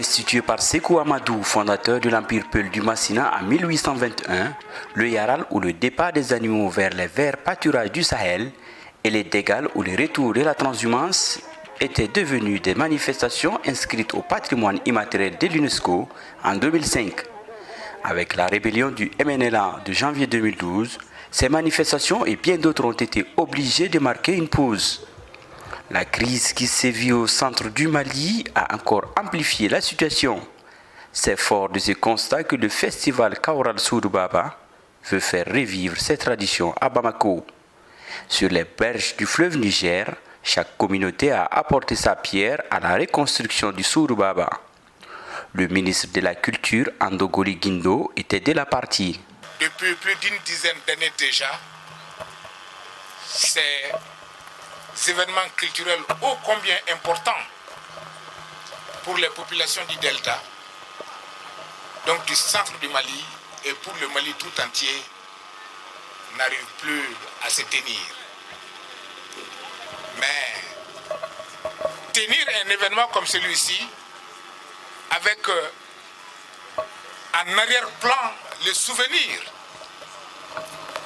Institué par Sékou Amadou, fondateur de l'Empire Peul du Massina en 1821, le Yaral ou le départ des animaux vers les verts pâturages du Sahel et les Dégals ou le retour de la transhumance étaient devenus des manifestations inscrites au patrimoine immatériel de l'UNESCO en 2005. Avec la rébellion du MNLA de janvier 2012, ces manifestations et bien d'autres ont été obligées de marquer une pause. La crise qui sévit au centre du Mali a encore amplifié la situation. C'est fort de ce constat que le festival Kaoral Soudou Baba veut faire revivre ses traditions à Bamako. Sur les berges du fleuve Niger, chaque communauté a apporté sa pierre à la reconstruction du Soudou Baba. Le ministre de la Culture, Andogoli Guindo, était de la partie. Depuis plus d'une dizaine d'années déjà, ces événements culturels ô combien importants pour les populations du Delta, donc du centre du Mali et pour le Mali tout entier, n'arrivent plus à se tenir. Mais tenir un événement comme celui-ci, avec en arrière-plan le souvenir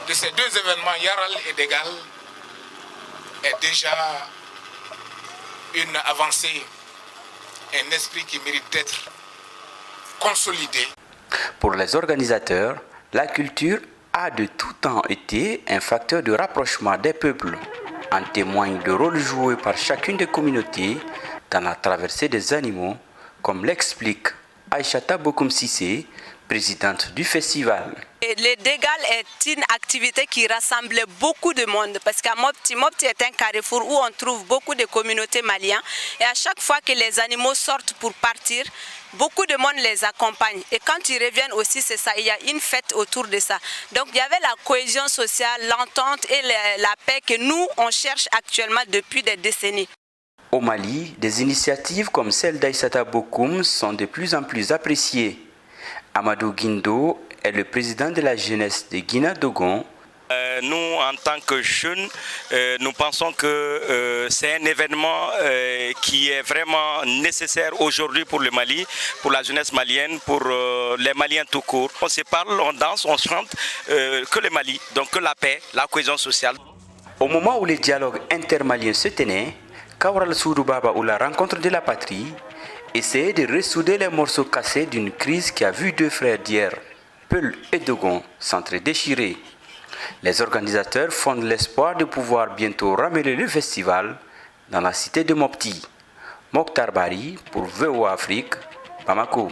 de ces deux événements, Yaral et Dégal, est déjà une avancée, un esprit qui mérite d'être consolidé. Pour les organisateurs, la culture a de tout temps été un facteur de rapprochement des peuples. En témoigne le rôle joué par chacune des communautés dans la traversée des animaux, comme l'explique Aïchata Bokoum Sissé, présidente du festival. Le Dégal est une activité qui rassemble beaucoup de monde parce qu'à Mopti est un carrefour où on trouve beaucoup de communautés maliennes et à chaque fois que les animaux sortent pour partir, beaucoup de monde les accompagne et quand ils reviennent aussi c'est ça, il y a une fête autour de ça. Donc il y avait la cohésion sociale, l'entente et la paix que nous on cherche actuellement depuis des décennies. Au Mali, des initiatives comme celle d'Aïssata Bokoum sont de plus en plus appréciées. Amadou Guindo est le président de la jeunesse de Guinée-Dogon. Nous, en tant que jeunes, nous pensons que c'est un événement qui est vraiment nécessaire aujourd'hui pour le Mali, pour la jeunesse malienne, pour les Maliens tout court. On se parle, on danse, on chante, que le Mali, donc que la paix, la cohésion sociale. Au moment où les dialogues intermaliens se tenaient, Kaoral Soudou Baba ou la rencontre de la patrie essayait de ressouder les morceaux cassés d'une crise qui a vu deux frères d'hier, Peul et Dogon, s'entre-déchirer. Les organisateurs fondent l'espoir de pouvoir bientôt ramener le festival dans la cité de Mopti. Mokhtar Bari pour VOA Afrique, Bamako.